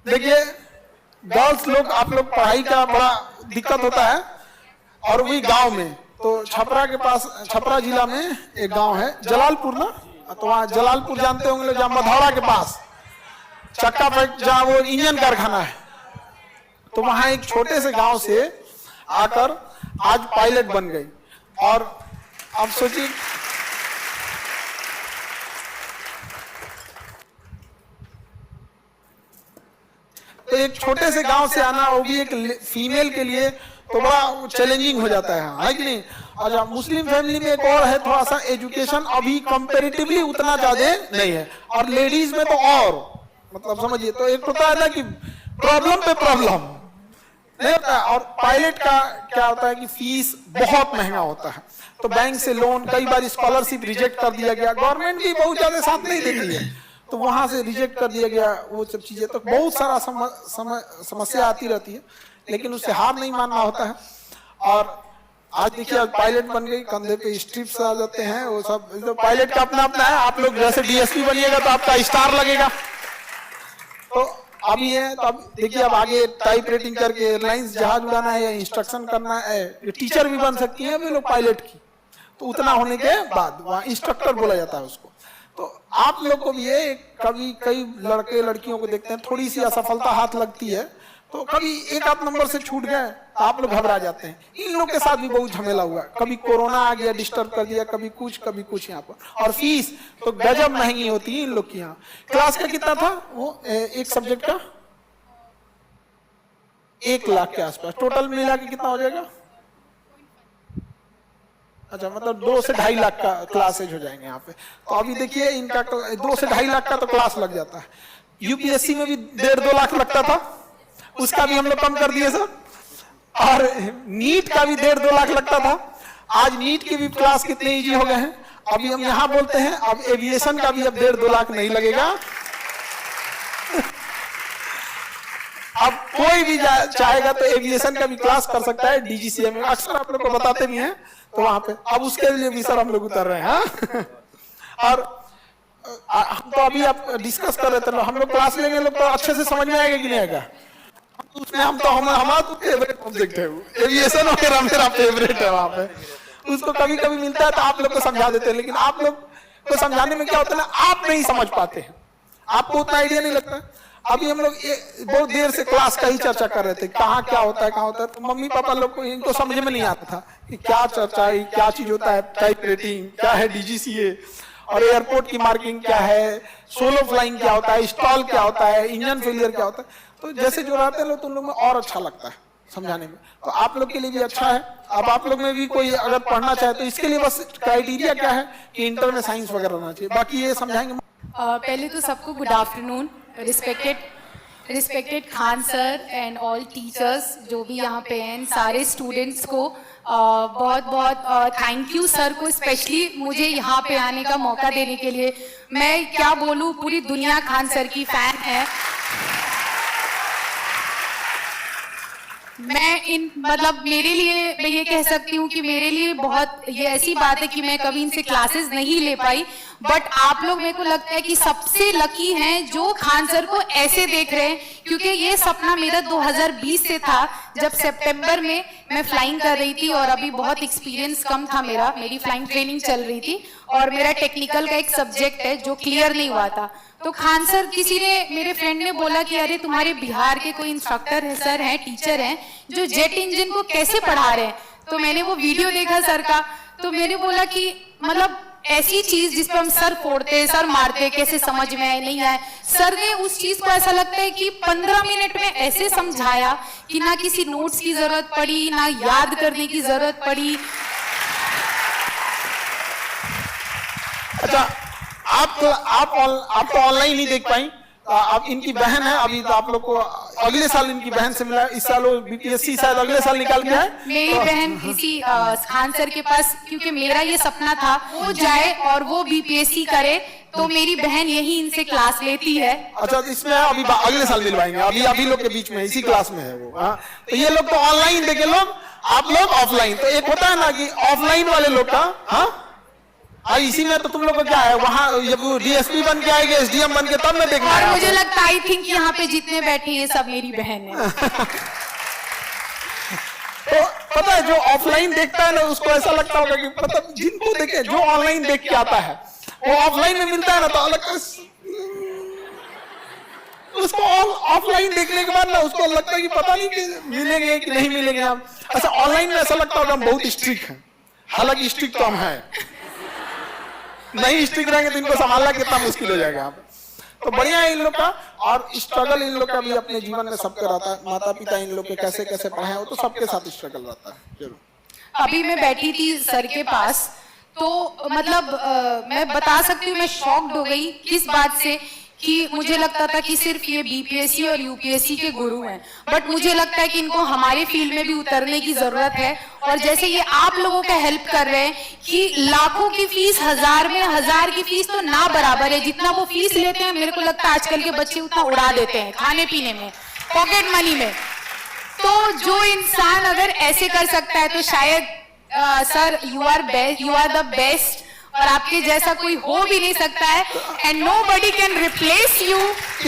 देखिए गर्ल्स लोग, आप लोग पढ़ाई का बड़ा दिक्कत होता है, और वही गांव में, तो छपरा के पास, छपरा जिला में एक गांव है जलालपुर ना, तो वहाँ जलालपुर जानते होंगे लोग, जहाँ मधौरा के पास चक्का फैक्ट्री, जहाँ वो इंजन कारखाना है, तो वहां एक छोटे से गांव से आकर आज पायलट बन गई। और अब सोचिए, तो एक छोटे से गांव से आना, वो भी एक फीमेल के लिए तो बड़ा चैलेंजिंग हो जाता है कि नहीं। और मुस्लिम फैमिली में एक और है, थोड़ा सा एजुकेशन अभी कंपैरेटिवली उतना ज्यादा नहीं है, और लेडीज में तो और मतलब समझिए, तो एक होता है ना कि प्रॉब्लम पे प्रॉब्लम नहीं होता है। और पायलट का क्या होता है कि फीस बहुत महंगा होता है, तो बैंक से लोन, कई बार स्कॉलरशिप रिजेक्ट कर दिया गया, गवर्नमेंट भी बहुत ज्यादा साथ नहीं देती है, तो वहां से रिजेक्ट कर दिया गया वो सब चीजें, तो बहुत सारा समस्या आती रहती है, लेकिन उससे हार नहीं मानना होता है। और आज देखिए पायलट बन गई, कंधे पे स्ट्रिप्स आ जाते हैं, वो सब तो पायलट का अपना अपना है। आप लोग जैसे डीएसपी बनिएगा तो आपका स्टार लगेगा, तो अभी है, तो अब देखिए अब आगे टाइप रेटिंग करके एयरलाइंस जहाज उड़ाना है या इंस्ट्रक्शन करना है, टीचर भी बन सकती है वे लोग पायलट की, तो उतना होने के बाद वहाँ इंस्ट्रक्टर बोला जाता है उसको। तो आप लोग को भी ये कभी कई लड़के लड़कियों को देखते हैं, थोड़ी सी असफलता हाथ लगती है, तो कभी एक आध नंबर से छूट गए तो आप लोग घबरा जाते हैं। इन लोग के साथ भी बहुत झमेला हुआ, कभी कोरोना आ गया डिस्टर्ब कर दिया, कभी कुछ यहाँ पर। और फीस तो गजब महंगी होती है इन लोग की यहाँ। क्लास का कितना था वो, एक सब्जेक्ट का 1 लाख के आसपास, टोटल मिला के कितना हो जाएगा? अच्छा, मतलब 2 से 2.5 लाख का क्लासेज हो जाएंगे यहाँ पे। तो अभी देखिए इनका 2 से 2.5 लाख का तो क्लास लग जाता है। यूपीएससी में भी 1.5-2 लाख लगता था, उसका भी हम लोग कम कर दिए सर। और नीट का भी 1.5-2 लाख लगता था, आज नीट के भी क्लास कितने इजी हो गए हैं। अभी हम यहाँ बोलते हैं, अब एविएशन का भी अब 1.5-2 लाख नहीं लगेगा। अब कोई भी चाहेगा तो एविएशन का भी क्लास कर सकता है डीजीसीए में, अक्सर आप लोग को बताते भी हैं, तो वहां पे अब उसके लिए भी सर हम लोग उतर रहे हैं। और हम तो अभी आप डिस्कस कर रहे थे, हम लोग क्लास लेंगे, लोग तो अच्छे से समझ में आएगा कि नहीं आएगा। उसमें हमारा तो फेवरेट सब्जेक्ट है वो, एविएशन वगैरह मेरा फेवरेट है। वहां पे उसको कभी कभी मिलता है तो आप लोग को समझा देते हैं, लेकिन आप लोग को समझाने में क्या होता है ना, आप नहीं समझ पाते हैं, आपको उतना आइडिया नहीं लगता। अभी हम लोग बहुत देर से क्लास का ही चर्चा कर रहे थे, कहाँ क्या होता है, तो मम्मी पापा लोग को इनको समझ में नहीं आता था कि क्या चर्चा है, क्या चीज होता है, टाइप रेटिंग क्या है, डीजीसीए, और एयरपोर्ट की मार्किंग क्या है, सोलो फ्लाइंग क्या होता है, स्टॉल क्या होता है, इंजन फेलियर क्या होता है। तो जैसे जो रहते हैं लोग, तो उन लोग में और अच्छा लगता है समझाने में, तो आप लोग के लिए भी अच्छा है। अब आप लोग में भी कोई अगर पढ़ना चाहे तो इसके लिए बस क्राइटेरिया क्या है कि इंटर में साइंस वगैरह रहना चाहिए, बाकी ये समझाएंगे। पहले तो सबको good afternoon, respected Khan sir and all teachers जो भी यहाँ पे हैं, सारे स्टूडेंट्स को बहुत बहुत थैंक यू सर को, स्पेशली मुझे यहाँ पे आने का मौका देने के लिए। मैं क्या बोलूँ, पूरी दुनिया खान सर की फैन है। मतलब मेरे लिए मैं ये कह सकती हूँ कि मेरे लिए बहुत ये ऐसी बात है कि मैं कभी इनसे क्लासेस नहीं ले पाई, बट आप लोग मेरे को लगता है कि सबसे लकी हैं जो खान सर को ऐसे देख रहे हैं, क्योंकि ये सपना मेरा 2020 से था, जब सितंबर में मैं फ्लाइंग कर रही थी और अभी बहुत एक्सपीरियंस कम था मेरी फ्लाइंग ट्रेनिंग चल रही थी और मेरा टेक्निकल का एक सब्जेक्ट है जो क्लियर नहीं हुआ था। तो खान सर, किसी ने, मेरे फ्रेंड ने बोला कि अरे तुम्हारे बिहार के कोई इंस्ट्रक्टर है, सर हैं, टीचर हैं, जो जेट इंजन को कैसे पढ़ा रहे हैं। तो मैंने वो वीडियो देखा सर का, तो मैंने बोला कि मतलब ऐसी चीज जिस पर हम सर फोड़ते, सर मारते, कैसे समझ में आए नहीं आए, सर ने उस चीज को ऐसा लगता है कि 15 मिनट में ऐसे समझाया कि ना किसी नोट्स की जरूरत पड़ी, ना याद करने की जरूरत पड़ी। अच्छा, आप तो ऑनलाइन नहीं देख पाई, आप इनकी बहन है, अभी तो आप लोग को अगले साल इनकी बहन से मिला, इस साल वो बीपीएससी शायद अगले साल निकाल के है। मेरी बहन इसी खान सर के पास, क्योंकि मेरा ये सपना था वो जाए और वो बीपीएससी करे, तो मेरी बहन यही इनसे क्लास लेती है। अच्छा, इसमें अभी अगले साल दिलवाएंगे, अभी लोग के बीच में इसी क्लास में है वो। तो ये लोग तो ऑनलाइन देखे लोग, आप लोग ऑफलाइन। तो एक होता है ना कि ऑफलाइन वाले लोग का, इसी में तो तुम लोग को क्या है, वहाँ जब डीएसपी बन के आएंगे, एसडीएम बन के, तब मैं देखना और है मुझे आपको। लगता आई थिंक यहाँ पे जितने बैठे हैं सब मेरी बहन है। तो पता है जो ऑफलाइन देखता है ना उसको ऐसा लगता होगा कि मतलब जिनको देखे, जो ऑनलाइन देख के आता है वो ऑफलाइन में मिलता है ना तो अलग उसको ऑफलाइन देखने के बाद ना उसको लगता है कि पता नहीं कि मिलेंगे कि नहीं मिलेंगे हम। ऐसा ऑनलाइन में ऐसा लगता होगा हम बहुत स्ट्रिक्ट हैं, हालांकि स्ट्रिक्ट तो हम हैं, नहीं स्ट्रिक्ट रहेंगे तो इनको संभालना कितना मुश्किल हो जाएगा। आप तो बढ़िया है इन लोग का, और स्ट्रगल इन लोग का भी अपने जीवन में सबके रहता है। माता पिता इन लोग के कैसे कैसे पढ़ाए वो तो सबके साथ स्ट्रगल रहता है जरूर। अभी मैं बैठी थी सर के पास तो मतलब मैं बता सकती हूँ मैं शॉक्ड हो गई किस बात से कि मुझे लगता था कि सिर्फ ये बीपीएससी और यूपीएससी के गुरु हैं, बट मुझे लगता है कि इनको हमारे फील्ड में भी उतरने की जरूरत है। और जैसे ये आप लोगों का हेल्प कर रहे हैं कि लाखों की फीस 1000 में, 1000 की फीस तो ना बराबर है जितना वो फीस लेते हैं। मेरे को लगता है आजकल के बच्चे उतना उड़ा देते हैं खाने पीने में, पॉकेट मनी में। तो जो इंसान अगर ऐसे कर सकता है तो शायद sir you are the best, और आपके जैसा कोई हो भी नहीं सकता है, and nobody can replace you.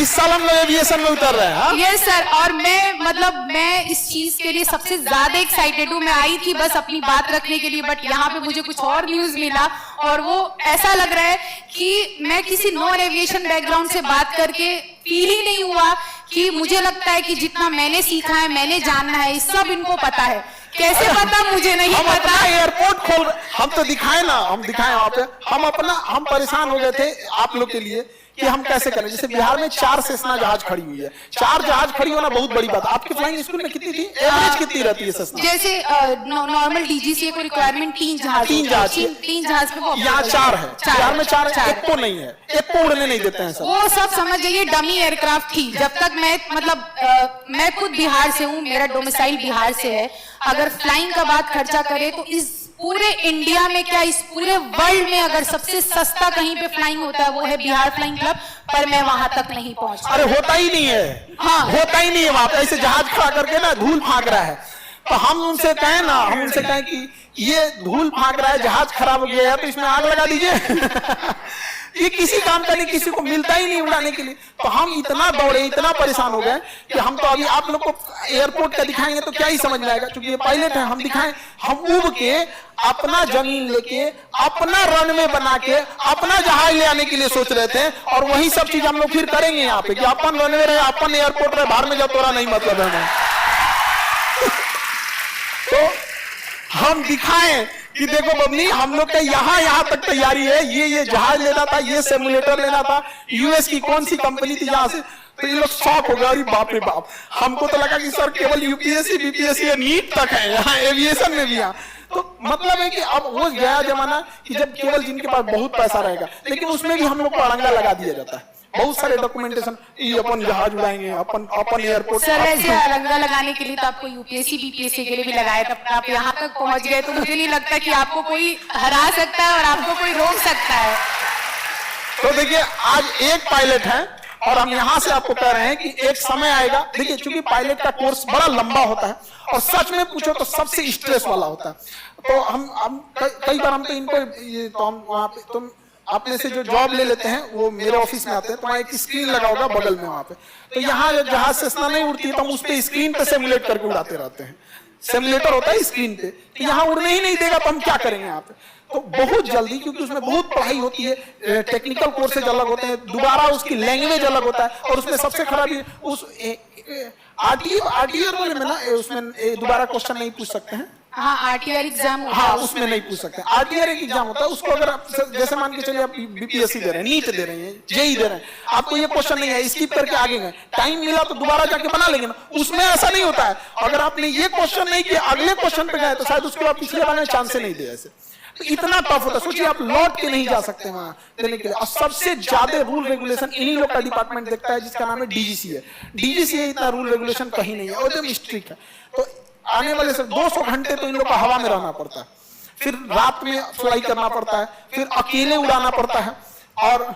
इस साल हम लोग एविएशन में उतर रहे हैं। यस सर, और मैं इस चीज के लिए सबसे ज्यादा एक्साइटेड हूँ। मैं आई थी बस अपनी बात रखने के लिए, बट यहाँ पे मुझे कुछ और न्यूज मिला और वो ऐसा लग रहा है कि मैं किसी नॉन एविएशन बैकग्राउंड से बात करके फील ही नहीं हुआ कि मुझे लगता है कि जितना मैंने सीखा है, मैंने जानना है, सब इनको पता है। कैसे पता मुझे नहीं हम पता। अपना एयरपोर्ट खोल, हम तो दिखाए ना, हम दिखाए वहां पे, हम परेशान हो गए थे आप लोग के लिए कि हम कैसे करें। जैसे बिहार में 4 सेस्ना जहाज खड़ी हुई है, 4 जहाज खड़ी होना बहुत बड़ी बात। आपके फ्लाइंग स्कूल में कितनी थी, एवरेज कितनी रहती है सेस्ना? जैसे नॉर्मल डीजीसीए को रिक्वायरमेंट 3 जहाज पे वो यहाँ 4 है, बिहार में 4 है, एक को नहीं है, एक को उड़ने नहीं देते हैं सब। वो सब समझ जाइए डमी एयरक्राफ्ट थी। जब तक मैं मैं खुद बिहार से हूँ, मेरा डोमिसाइल बिहार से है। अगर फ्लाइंग का बात खर्चा करे तो इस पूरे इंडिया में क्या इस पूरे वर्ल्ड में अगर सबसे सस्ता कहीं पे फ्लाइंग होता है वो है बिहार फ्लाइंग क्लब, पर मैं वहां तक नहीं पहुंच। अरे होता ही नहीं है, हाँ होता ही नहीं है वहां पे। ऐसे जहाज खड़ा करके ना धूल फांक रहा है, तो हम उनसे कहें कि ये धूल फांक रहा है, जहाज खराब हो गया है तो इसमें आग लगा दीजिए। ये किसी काम का नहीं, किसी को मिलता ही नहीं उड़ाने के लिए। तो हम इतना दौड़े, इतना परेशान हो गए कि हम तो अभी आप लोग को एयरपोर्ट का दिखाएंगे तो क्या ही समझ में आएगा, क्योंकि ये पायलट है। हम दिखाएं, हम उब के अपना जमीन लेके, अपना रनवे बना के, अपना जहाज ले आने के लिए सोच रहे थे, और वही सब चीज हम लोग फिर करेंगे यहाँ पे कि अपन रनवे रहे, अपन एयरपोर्ट रहे, बाहर में जा तोरा नहीं मतलब है। तो हम दिखाएं कि देखो बबनी, हम लोग का यहाँ तक तैयारी है, ये जहाज लेना था, ये सिमुलेटर लेना था, यूएस की कौन सी कंपनी थी जहां से। तो ये लोग शॉक हो गए, अरे बाप रे बाप, हमको तो लगा कि सर केवल यूपीएससी बीपीएससी या नीट तक है, यहाँ एविएशन में भी यहाँ। तो मतलब है कि अब वो गया जमाना कि जब केवल जिनके पास बहुत पैसा रहेगा, लेकिन उसमें भी हम लोग को अड़ंगा लगा दिया जाता है। बहुत सारे डॉक्यूमेंटेशन, ये अपन जहाज उड़ाएंगे, अपन एयरपोर्ट। सर वैसे अड़ंगा लगाने के लिए तो आपको यूपीएससी बीपीएससी के लिए भी लगाया था, आप यहाँ तक पहुंच गए, तो मुझे नहीं लगता कि आपको कोई हरा सकता है और आपको कोई रोक सकता है। तो देखिए आज एक पायलट है और हम यहाँ से आपको कह रहे हैं कि एक समय आएगा। देखिए चूंकि पायलट का कोर्स बड़ा लंबा होता है और सच में पूछो तो सबसे स्ट्रेस वाला होता है। तो हम कई बार हम तो इनको तो हम वहाँ पे तुम अपने से जो जॉब ले लेते हैं वो मेरे ऑफिस में आते हैं, तो वहाँ एक स्क्रीन लगा होगा बगल में वहाँ पे। तो यहाँ जहाज सेस्ना नहीं उड़ती है तो हम उस पे स्क्रीन पे सिमुलेट करके उड़ाते रहते हैं। सिमुलेटर होता है स्क्रीन पे, तो यहाँ उड़ने ही नहीं देगा तो हम क्या करेंगे यहाँ पे। तो बहुत जल्दी, क्योंकि उसमें बहुत पढ़ाई होती है, टेक्निकल कोर्सेज अलग होते हैं, दोबारा उसकी लैंग्वेज अलग होता है, और उसमें सबसे खराबी उस आरटीआर वाले में ना उसमें दोबारा क्वेश्चन नहीं पूछ सकते हैं। हाँ आरटीआर एग्जाम, हाँ उसमें नहीं पूछ सकते। आरटीआर एक एग्जाम होता है, उसको अगर आप जैसे मान के चलिए आप बीपीएससी दे रहे हैं, नीट दे रहे हैं, जेई दे रहे हैं, आपको ये क्वेश्चन नहीं है, स्किप करके आगे गए, टाइम मिला तो दोबारा जाके बना लेंगे ना। उसमें ऐसा नहीं होता है, अगर आपने ये क्वेश्चन नहीं किया अगले क्वेश्चन पे गए तो शायद उसके बाद पिछले बार में चांस नहीं दे। ऐसे तो इतना टफ होता है, सोचिए आप लौट के नहीं जा सकते वहां देने के लिए। और सबसे ज्यादा रूल रेगुलेशन इन्हीं लोग का डिपार्टमेंट देखता है, जिसका नाम है डीजीसीए। डीजीसीए इतना रूल रेगुलेशन कहीं नहीं है, और एकदम स्ट्रिक्ट है। तो आने वाले से 200 घंटे तो इन लोग को हवा में रहना पड़ता है, फिर रात में फ्लाई करना पड़ता है, फिर अकेले उड़ाना पड़ता है, और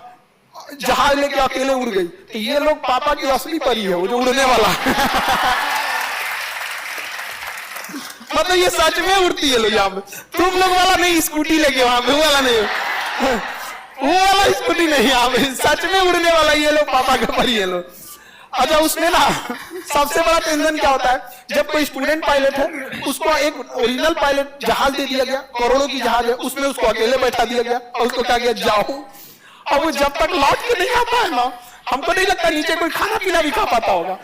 जहाज लेके अकेले उड़ गई तो ये लोग पापा की असली परी है, वो जो उड़ने वाला मतलब ये सच में उड़ती है लोग यहाँ पे, तुम लोग वाला नहीं, स्कूटी लेके वहां पे वाला नहीं। वो वाला स्कूटी नहीं, आप सच में उड़ने वाला ये लो, पापा के पर ये लो। अच्छा, उसमें ना सबसे बड़ा टेंशन क्या होता है, जब कोई स्टूडेंट पायलट है उसको एक ओरिजिनल पायलट जहाज दे दिया गया, करोड़ों की जहाज है, उसमें उसको अकेले बैठा दिया गया और उसको कहा गया जाओ। और वो जब तक लौट के नहीं आता है ना, हमको नहीं लगता नीचे कोई खाना पीना भी खा पाता होगा।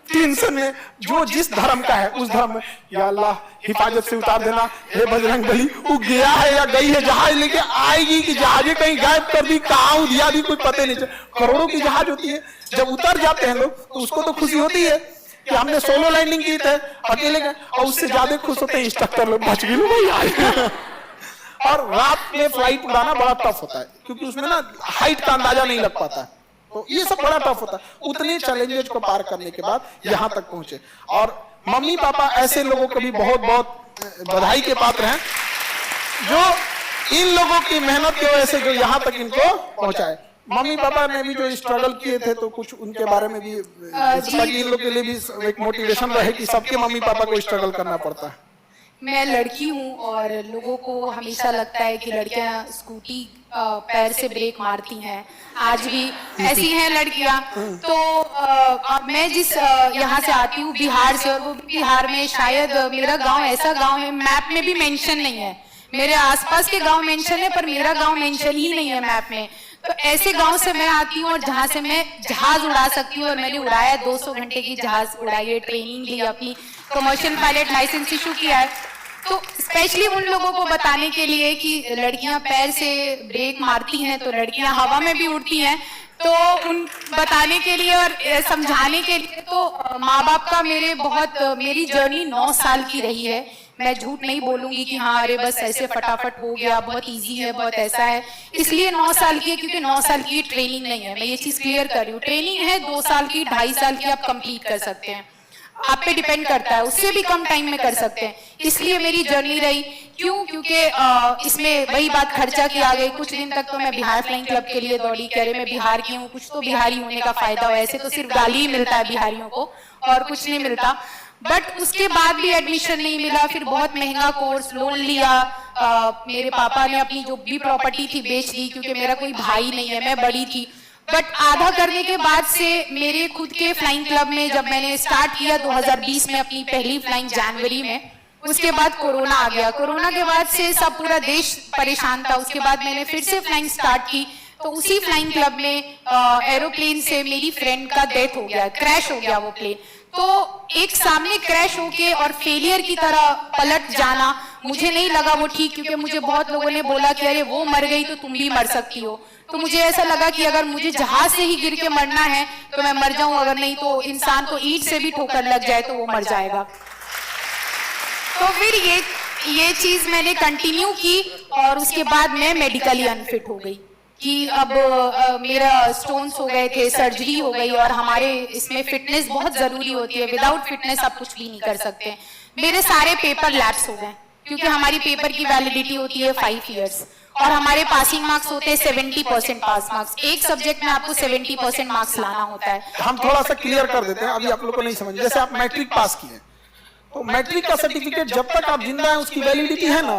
टेंशन में जो जिस धर्म का है उस धर्म में, या अल्लाह हिफाजत से उतार देना, हे बजरंग बली। वो गया है या गई है, जहाज लेके आएगी कि जहाज कहीं गायब कर दी, कहाँ दिया दी, कोई पता नहीं चल। करोड़ों की जहाज होती है, जब उतर जाते हैं लोग तो उसको तो खुशी होती है कि हमने सोलो लैंडिंग की थे अकेले गए, और उससे ज्यादा खुश होते हैं इंस्ट्रक्टर लोग, बच गए भाई। और रात में फ्लाइट उड़ाना बड़ा टफ होता है, क्योंकि उसमें ना हाइट का अंदाजा नहीं लग पाता है, तो ये सब बड़ा टफ होता है। उतने चैलेंजेस को पार करने के बाद यहाँ तक पहुंचे, और मम्मी पापा ऐसे लोगों को भी बहुत बहुत बधाई के पात्र हैं, जो इन लोगों की मेहनत की वजह से जो यहाँ तक इनको पहुंचाए। मम्मी पापा ने भी जो स्ट्रगल किए थे, तो कुछ उनके बारे में भी, ताकि इन लोग के लिए भी एक मोटिवेशन रहे कि सबके मम्मी पापा को स्ट्रगल करना पड़ता है। मैं लड़की हूँ और लोगों को हमेशा लगता है कि लड़कियां स्कूटी पैर से ब्रेक मारती हैं, आज भी ऐसी हैं लड़कियां। तो मैं जिस यहाँ से आती हूँ बिहार से, और वो बिहार में शायद मेरा गांव ऐसा गांव है, मैप में भी मेंशन नहीं है, मेरे आसपास के गांव मेंशन है पर मेरा गांव मेंशन ही नहीं है मैप में। तो ऐसे गांव से मैं आती हूँ और जहाँ से मैं जहाज उड़ा सकती हूँ, और मैंने उड़ाया 200 घंटे की जहाज उड़ाई है, ट्रेनिंग ली, अपनी कमर्शियल पायलट लाइसेंस इशू किया है। तो स्पेशली उन लोगों को बताने के लिए कि लड़कियां पैर से ब्रेक मारती हैं तो लड़कियां हवा में भी उड़ती हैं, तो उन बताने के लिए और समझाने के लिए, तो माँ बाप का मेरी जर्नी 9 साल की रही है। मैं झूठ नहीं बोलूंगी कि हाँ अरे बस ऐसे फटाफट हो गया, बहुत इजी है, बहुत ऐसा है, इसलिए 9 साल की है क्योंकि 9 साल की ट्रेनिंग नहीं है। मैं ये चीज क्लियर कर रही हूँ, ट्रेनिंग है 2 साल की, 2.5 साल की आप कंप्लीट कर सकते हैं, आप पे डिपेंड करता है, उससे भी कम टाइम में कर सकते हैं। इसलिए मेरी जर्नी रही, क्योंकि इसमें वही बात खर्चा की आ गई। कुछ दिन तक तो मैं बिहार फ्लाइंग क्लब के लिए दौड़ी, कह रहे मैं बिहार की हूँ, कुछ तो बिहारी होने का फायदा हो, ऐसे तो सिर्फ गाली ही मिलता है बिहारियों को और कुछ नहीं मिलता। बट उसके बाद भी एडमिशन नहीं मिला, फिर बहुत महंगा कोर्स, लोन लिया, मेरे पापा ने अपनी जो भी प्रॉपर्टी थी बेच दी, क्योंकि मेरा कोई भाई नहीं है, मैं बड़ी थी। बट आधा करने के बाद से मेरे खुद के फ्लाइंग क्लब में जब मैंने स्टार्ट किया 2020 में अपनी पहली फ्लाइंग जनवरी में, उसके बाद कोरोना आ गया। कोरोना के बाद से सब पूरा देश परेशान था। उसके बाद मैंने फिर से फ्लाइंग स्टार्ट की, तो उसी फ्लाइंग क्लब में एरोप्लेन से मेरी फ्रेंड का डेथ हो गया, क्रैश हो गया वो प्लेन। तो एक सामने क्रैश होके और फेलियर की तरह पलट जाना मुझे नहीं लगा वो ठीक, क्योंकि मुझे बहुत लोगों ने बोला कि अरे वो मर गई तो तुम भी मर सकती हो। तो मुझे ऐसा लगा कि अगर मुझे जहाज से ही गिर के मरना है तो मैं मर जाऊं, अगर नहीं तो इंसान को ईंट से भी ठोकर लग जाए तो वो मर जाएगा। तो फिर ये चीज मैंने कंटिन्यू की, और उसके बाद मैं मेडिकली अनफिट हो गई कि अब मेरा स्टोन्स हो गए थे, सर्जरी हो गई, और हमारे इसमें फिटनेस बहुत जरूरी होती है, विदाउट फिटनेस आप कुछ भी नहीं कर सकते। मेरे सारे पेपर लैप्स हो गए, क्योंकि हमारी पेपर की वैलिडिटी होती है 5 इयर्स, और हमारे पासिंग मार्क्स होते हैं 70% पास मार्क्स। एक सब्जेक्ट में आपको 70% मार्क्स लाना होता है। हम थोड़ा सा क्लियर कर देते हैं, अभी आप लोग को नहीं समझ। जैसे आप मैट्रिक पास किए, तो मैट्रिक का सर्टिफिकेट जब तक आप जिंदा हैं उसकी वैलिडिटी है ना,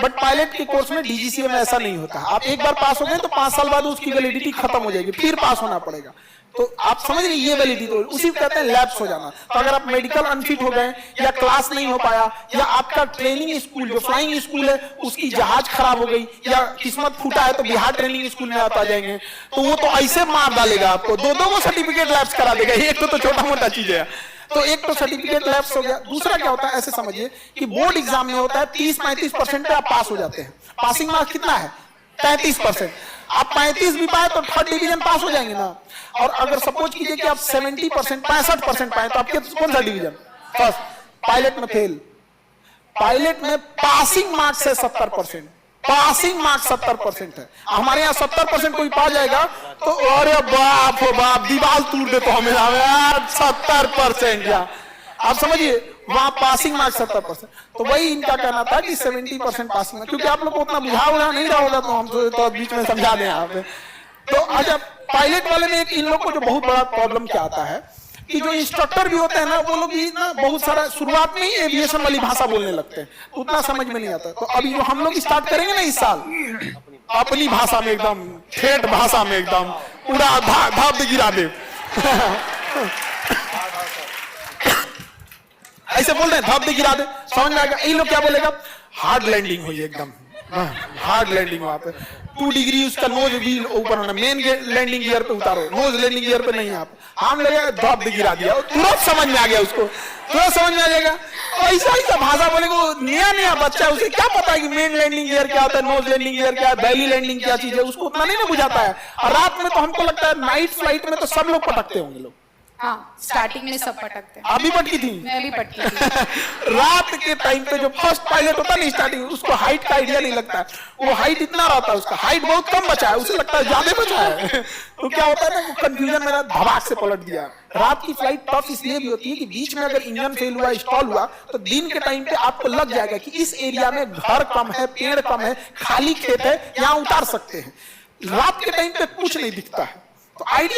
बट पायलट के कोर्स में डीजीसीए में ऐसा नहीं होता। आप एक बार पास हो गए तो 5 साल बाद उसकी वैलिडिटी खत्म हो जाएगी, फिर पास होना पड़ेगा। तो आप समझ रहे, ये वैलिडिटी तो उसी को कहते हैं लैप्स हो जाना। तो अगर आप मेडिकल अनफिट हो गए, या क्लास नहीं हो पाया, या आपका ट्रेनिंग स्कूल जो फ्लाइंग स्कूल है उसकी जहाज खराब हो गई, या किस्मत फूटा है तो बिहार ट्रेनिंग स्कूल में आप आ जाएंगे, तो वो तो ऐसे मार डालेगा आपको, दो को सर्टिफिकेट लैप्स करा देगा। एक तो छोटा मोटा चीज है, तो एक तो सर्टिफिकेट लैप्स हो गया। दूसरा क्या होता है, ऐसे समझिए कि बोर्ड एग्जाम में होता है 30-35% पे आप पास हो जाते हैं। पासिंग मार्क्स कितना है? 33%। आप 35 भी पाए तो 3rd डिवीजन पास हो जाएंगे ना। और अगर सपोज कीजिए कि आप 70% 65% पाए तो आपके कौन सा डिवीजन? फर्स्ट। पायलट में फेल, पायलट में पासिंग मार्क्स है 70%, पासिंग मार्क्स 70% है। हमारे यहाँ 70% कोई पा जाएगा तो अरे बाप हो बाप, दीवार तोड़ दे तो हमें 70%। या आप समझिए, वहां पासिंग मार्क्स 70%। तो वही इनका कहना था कि 70% पासिंग में, क्योंकि आप लोग को उतना बुझा नहीं रहा होगा, तो हम तो बीच में समझा दें यहाँ पे। तो अच्छा, पायलट वाले में एक इन लोग को जो बहुत बड़ा प्रॉब्लम क्या आता है कि जो इंस्ट्रक्टर भी होते हैं ना, वो लोग भी ना बहुत सारा शुरुआत में ही एविएशन वाली भाषा बोलने लगते हैं, उतना समझ में नहीं आता। तो अभी जो हम लोग स्टार्ट करेंगे ना इस साल, अपनी भाषा में एकदम ठेठ भाषा में एकदम पूरा धाप दे गिरा दे ऐसे बोल रहे हैं, धाप दे गिरा दे, समझ में आएगा। ये लोग क्या बोलेगा, हार्ड लैंडिंग हुई एकदम, हार्ड लैंडिंग वहां पे 2 डिग्री उसका नोज भी ऊपर होना, मेन लैंडिंग गियर पे उतारो, नोज लैंडिंग गियर पे नहीं। आप हम लगेगा धाप दे गिरा दिया, तुरंत समझ में आ गया उसको, तुरंत समझ में आ जाएगा। ऐसा ऐसा भाषा बोलेगा, नया नया बच्चा, उसे क्या पता है कि मेन लैंडिंग गियर क्या होता है, नोज लैंडिंग गियर क्या है, बैली लैंडिंग क्या चीज है, उसको उतना नहीं ना बुझाता है। और रात में तो हमको लगता है नाइट फ्लाइट में तो सब लोग पटकते होंगे लोग। हाँ, स्टार्टिंग में सब पटकते हैं। आप भी पटकी थी? मैं भी पटकी थी। रात के टाइम पे जो फर्स्ट पायलट होता है ना स्टार्टिंग, उसको हाइट का आइडिया नहीं लगता है, वो हाइट इतना रहता है, उसका हाइट बहुत कम बचा है, उसे लगता है ज्यादा बचा है। तो क्या होता है ना, कंफ्यूजन मेरा धड़ाक से पलट दिया। रात की फ्लाइट टफ इसलिए भी होती है कि बीच में अगर इंजन फेल हुआ, स्टॉल हुआ, तो दिन के टाइम पे आपको लग जाएगा कि इस एरिया में घर कम है, पेड़ कम है, खाली खेत है, यहाँ उतार सकते हैं। रात के टाइम पे कुछ नहीं दिखता है, तो आइडिया